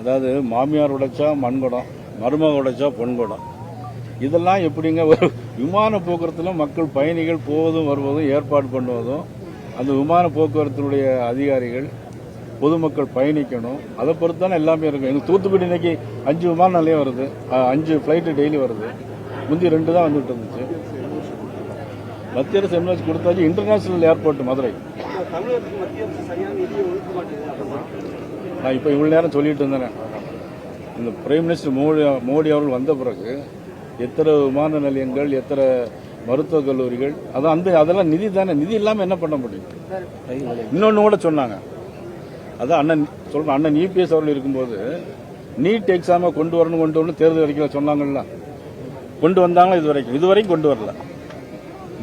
அதாவது மாமியார் உடைச்சா மண்குடம், மருமக உடைச்சா பொன்குடம். இதெல்லாம் எப்படிங்க ஒரு விமான போக்குவரத்தில் மக்கள் பயணிகள் போவதும் வருவதும் ஏற்பாடு பண்ணுவதும், அந்த விமான போக்குவரத்தினுடைய அதிகாரிகள் பொதுமக்கள் பயணிக்கணும். அதை பொறுத்து தானே எல்லாமே இருக்கும். எங்கள் தூத்துக்குடி இன்னைக்கு 5 விமான நிலையம் வருது, 5 ஃப்ளைட்டு டெய்லி வருது. முந்தி 2 தான் வந்துட்டு இருந்துச்சு. மத்திய அரசு என்ன கொடுத்தாச்சு, இன்டர்நேஷனல் ஏர்போர்ட் மதுரை. நான் இப்போ இவ்வளவு நேரம் சொல்லிட்டு இருந்தேன், இந்த பிரைம் மினிஸ்டர் மோடி அவர்கள் வந்த பிறகு எத்தனை விமான நிலையங்கள், எத்தனை மருத்துவக் கல்லூரிகள், அதெல்லாம் நிதி தானே. நிதி இல்லாமல் என்ன பண்ண முடியும்? இன்னொன்று கூட சொன்னாங்க, அதான் அண்ணன் இபிஎஸ் அவர்கள் இருக்கும்போது நீட் எக்ஸாமை கொண்டு வரணும் தேர்தல் அறிக்கையில் சொன்னாங்கல்ல. கொண்டு வந்தாங்களா? இதுவரைக்கும் கொண்டு வரல.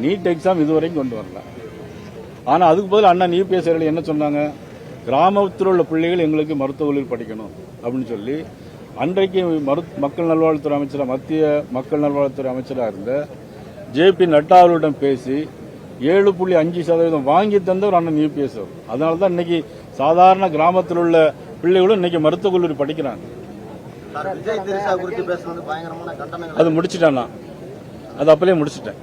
நீட் எக்ஸாம் இதுவரைக்கும் கொண்டு வரல. ஆனால் அதுக்கு பதில் அண்ணன் இபிஎஸ் அவர்கள் என்ன சொன்னாங்க, கிராமத்தில் உள்ள பிள்ளைகள் எங்களுக்கு மருத்துவக் கல்லூரி படிக்கணும் அப்படின்னு சொல்லி அன்றைக்கு மக்கள் நல்வாழ்வுத்துறை அமைச்சராக, மத்திய மக்கள் நல்வாழ்வுத்துறை அமைச்சராக இருந்த ஜே.பி. நட்டா அவர்களிடம் பேசி 7.5% வாங்கி தந்தவர் அண்ணன் யூபிஎஸ் அவர். அதனால தான் இன்னைக்கு சாதாரண கிராமத்தில் உள்ள பிள்ளைகளும் இன்னைக்கு மருத்துவக் கல்லூரி படிக்கிறாங்க. அது முடிச்சுட்டேன் நான், அது அப்பலே முடிச்சுட்டேன்.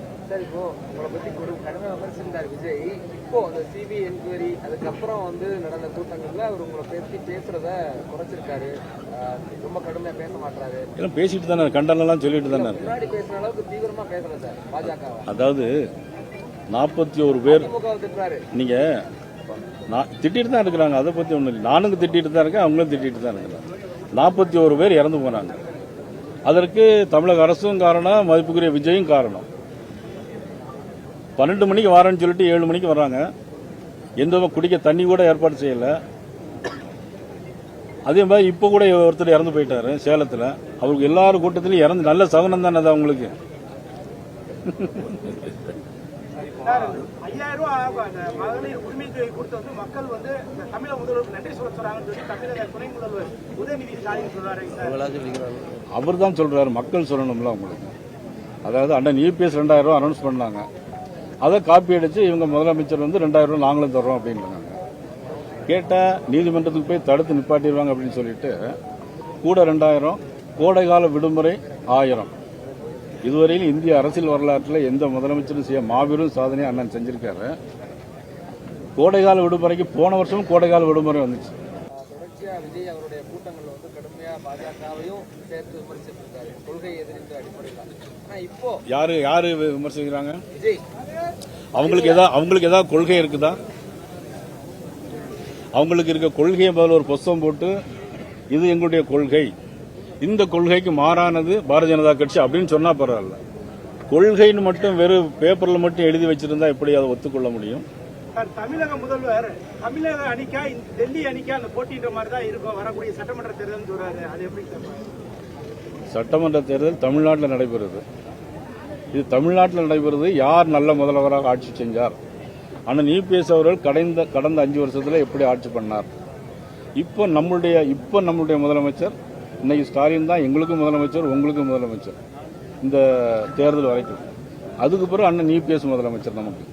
இப்போ அந்த சிபி என்கொயரி அதுக்கப்புறம் நடந்த கூட்டங்கள்ல அவர் உங்களை பற்றி பேசுறத குறைச்சிருக்காரு, ரொம்ப கடுமையா பேச மாட்டாரு. எல்லாம் பேசிட்டு தானே, கண்டனம்லாம் சொல்லிட்டு தானே. முன்னாடி பேசுற அளவுக்கு தீவிரமா பேசல சார் பாஜக. அதாவது 41 பேர் திட்டுறாரு. நீங்க திட்டிட்டு தான் இருக்கிறாங்க, அதை பத்தி ஒண்ணு இல்லை. நானும் திட்டிட்டு தான் இருக்கேன், அவங்களும் திட்டிட்டு தான் இருக்கிறாங்க. 41 பேர் இறந்து போனாங்க. அதற்கு தமிழக அரசும் காரணம், மதிப்புக்குரிய விஜயும் காரணம். 12 மணிக்கு வரேன்னு சொல்லிட்டு 7 மணிக்கு வர்றாங்க. எந்த குடிக்க தண்ணி கூட ஏற்பாடு செய்யல. அதே மாதிரி இப்ப கூட ஒருத்தர் இறந்து போயிட்டாரு சேலத்தில். அவருக்கு எல்லாரும் கூட்டத்திலும் இறந்து, நல்ல சகுனம் தானே அது அவங்களுக்கு. 5000 ரூபாய் மகளிர் உரிமை தொகை கொடுத்து மக்கள் தமிழக முதல்வருக்கு நன்றி சொல்றாங்கன்னு சொல்லி தமிழக துணை முதல்வர் உதயநிதி ஸ்டாலின் சொல்றாரு. அவர் தான் சொல்றாரு, மக்கள் சொல்லணும்ல அவங்களுக்கு. அதாவது அண்ணன் இபிஎஸ் 2000 ரூபாய் அனௌன்ஸ் பண்ணாங்க, அதை காப்பி அடிச்சு இவங்க முதலமைச்சர் 2000 ரூபாய் நாங்களும் தர்றோம் அப்படின்னு கேட்டா நீதிமன்றத்துக்கு போய் தடுத்து நிப்பாட்டிடுவாங்க அப்படின்னு சொல்லிட்டு கூட 2000, கோடைகால விடுமுறை 1000. இதுவரையில் இந்திய அரசியல் வரலாற்றில் எந்த முதலமைச்சரும் செய்ய மாபெரும் சாதனையை அண்ணன் செஞ்சிருக்காரு. கோடைகால விடுமுறைக்கு போன வருஷமும் கோடைகால விடுமுறை வந்துச்சு. தொடர்ச்சியா விஜய் அவருடைய கூட்டங்கள் கடுமையா பாஜகவையும் சேர்த்து விமர்சிச்சிருக்காரு, கொள்கை எதிர்த்த அடிப்படையில். ஆனா இப்போ யாரு விமர்சிக்கிறாங்க? விஜய். அவங்களுக்கு ஏதாவது கொள்கை இருக்குதா? அவங்களுக்கு இருக்க கொள்கையை பதில் ஒரு புஸ்தகம் போட்டு இது எங்களுடைய கொள்கை, இந்த கொள்கைக்கு மாறானது பாரதிய ஜனதா கட்சி அப்படின்னு சொன்னா பரவாயில்ல. கொள்கைன்னு மட்டும் வெறும் பேப்பர்ல மட்டும் எழுதி வச்சிருந்தா எப்படி அதை ஒத்துக்கொள்ள முடியும்? தமிழக முதல்வர் தமிழக அணிக்கா டெல்லி அணிக்கா அந்த போட்டின்ற மாதிரி தான் இருக்கும் வரக்கூடிய சட்டமன்ற தேர்தல் சொல்றாரு. அது எப்படி? சட்டமன்ற தேர்தல் தமிழ்நாட்டில் நடைபெறுது. இது தமிழ்நாட்டில் நடைபெறுது. யார் நல்ல முதல்வராக ஆட்சி செஞ்சார்? அண்ணன் இபிஎஸ் அவர்கள் கடந்த 5 வருஷத்துல எப்படி ஆட்சி பண்ணார்? இப்போ நம்முடைய முதலமைச்சர் இன்னைக்கு ஸ்டாலின் தான் எங்களுக்கும் முதலமைச்சர், உங்களுக்கும் முதலமைச்சர் இந்த தேர்தல் வரைக்கும். அதுக்கு பிறகு அண்ணன் இபிஎஸ் முதலமைச்சர் நமக்கு.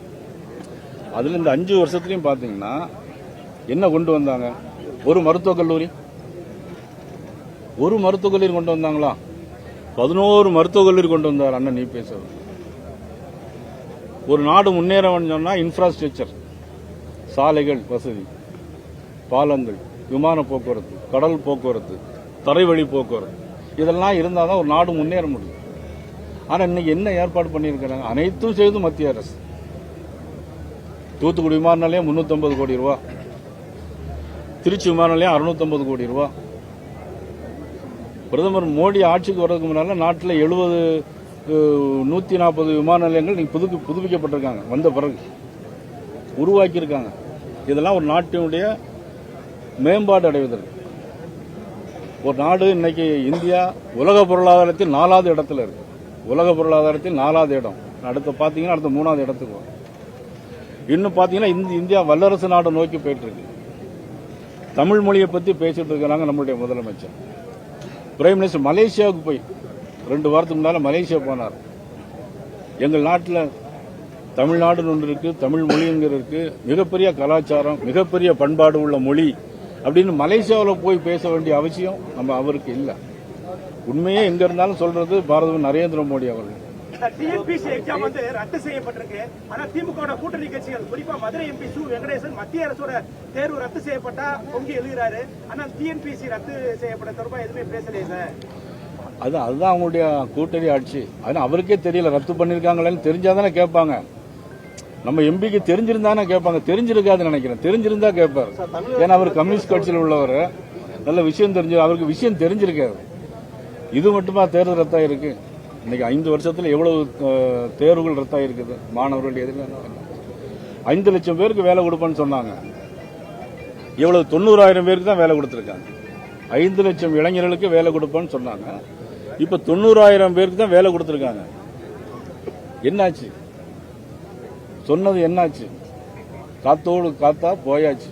அதுல இந்த 5 வருஷத்துலயும் பாத்தீங்கன்னா என்ன கொண்டு வந்தாங்க? ஒரு மருத்துவக் கல்லூரி கொண்டு வந்தாங்களா? 11 மருத்துவக் கல்லூரி கொண்டு வந்தார் அண்ணன் இபிஎஸ் அவர். ஒரு நாடு முன்னேற சொன்னா இன்ஃப்ராஸ்ட்ரக்சர், சாலைகள் வசதி, பாலங்கள், விமான போக்குவரத்து, கடல் போக்குவரத்து, தரைவழி போக்குவரத்து, இதெல்லாம் இருந்தால் தான் ஒரு நாடு முன்னேற முடியும். ஆனால் இன்னைக்கு என்ன ஏற்பாடு பண்ணியிருக்கிறாங்க? அனைத்தும் செய்து மத்திய அரசு. தூத்துக்குடி விமான நிலையம் 350 கோடி ரூபா, திருச்சி விமான நிலையம் 650 கோடி ரூபா. பிரதமர் மோடி ஆட்சிக்கு வர்றதுக்கு முன்னால நாட்டில் 140 விமான நிலையங்கள் புதுப்பிக்கப்பட்டிருக்காங்க. வந்த பிறகு உருவாக்கியிருக்காங்க. இதெல்லாம் ஒரு நாட்டினுடைய மேம்பாடு அடைவதற்கு. ஒரு நாடு இன்னைக்கு இந்தியா உலக பொருளாதாரத்தில் 4வது இடத்துல இருக்கு. உலக பொருளாதாரத்தில் 4வது இடம். அடுத்த 3வது இடத்துக்கு வரும். இன்னும் பாத்தீங்கன்னா இந்தியா வல்லரசு நாடு நோக்கி போயிட்டு இருக்கு. தமிழ் மொழியை பத்தி பேசிட்டு இருக்கிறாங்க நம்மளுடைய முதலமைச்சர். பிரைம் மினிஸ்டர் மலேசியாவுக்கு போய் 2 வாரத்துக்கு முன்னால மலேசியா போனார். எங்கள் நாட்டில் தமிழ்நாடுன்னு ஒன்று இருக்கு, தமிழ் மொழிங்கிற இருக்கு, மிகப்பெரிய கலாச்சாரம், மிகப்பெரிய பண்பாடு உள்ள மொழி அப்படின்னு மலேசியாவில் போய் பேச வேண்டிய அவசியம் நம்ம அவருக்கு இல்லை. உண்மையே எங்க இருந்தாலும் சொல்றது பாரத நரேந்திர மோடி அவர்கள். டிஎன்பிசி எக்ஸாம் வந்து ரத்து செய்யப்பட்டிருக்கு. ஆனா திமுக கூட்டணி கட்சிகள் குறிப்பா மதுரை எம்பி சு வெங்கடேசன் மத்திய அரசோட தேர்வு ரத்து செய்யப்பட்டா பொங்கி எழுதுறாரு. ஆனா டிஎன்பிசி ரத்து செய்யப்பட்ட தொடர்பா எதுவுமே பேசலையே சார். அதுதான் அவங்களுடைய கூட்டணி ஆட்சி. ஆனா அவருக்கே தெரியல ரத்து பண்ணிருக்காங்களேன்னு. தெரிஞ்சாதானே கேட்பாங்க. நம்ம எம்பிக்கு தெரிஞ்சிருந்தானே கேட்பாங்க. தெரிஞ்சிருக்காதுன்னு நினைக்கிறேன். தெரிஞ்சிருந்தா கேட்பாரு. ஏன்னா அவர் கம்யூனிஸ்ட் கட்சியில் உள்ளவர். நல்ல விஷயம் தெரிஞ்சு அவருக்கு விஷயம் தெரிஞ்சிருக்காது. இது மட்டுமா தேர்தல் ரத்தாயிருக்கு? இன்னைக்கு 5 வருஷத்துல எவ்வளவு தேர்வுகள் ரத்தாயிருக்குது மாணவர்கள் எதிர. 5 லட்சம் பேருக்கு வேலை கொடுப்பேன்னு சொன்னாங்க. எவ்வளவு 90,000 பேருக்கு தான் வேலை கொடுத்திருக்காங்க. 5 லட்சம் இளைஞர்களுக்கு வேலை கொடுப்பேன்னு சொன்னாங்க. இப்ப 90,000 பேருக்கு தான் வேலை கொடுத்திருக்காங்க. என்னாச்சு? சொன்னது என்னாச்சு? காத்தோடு காத்தா போயாச்சு.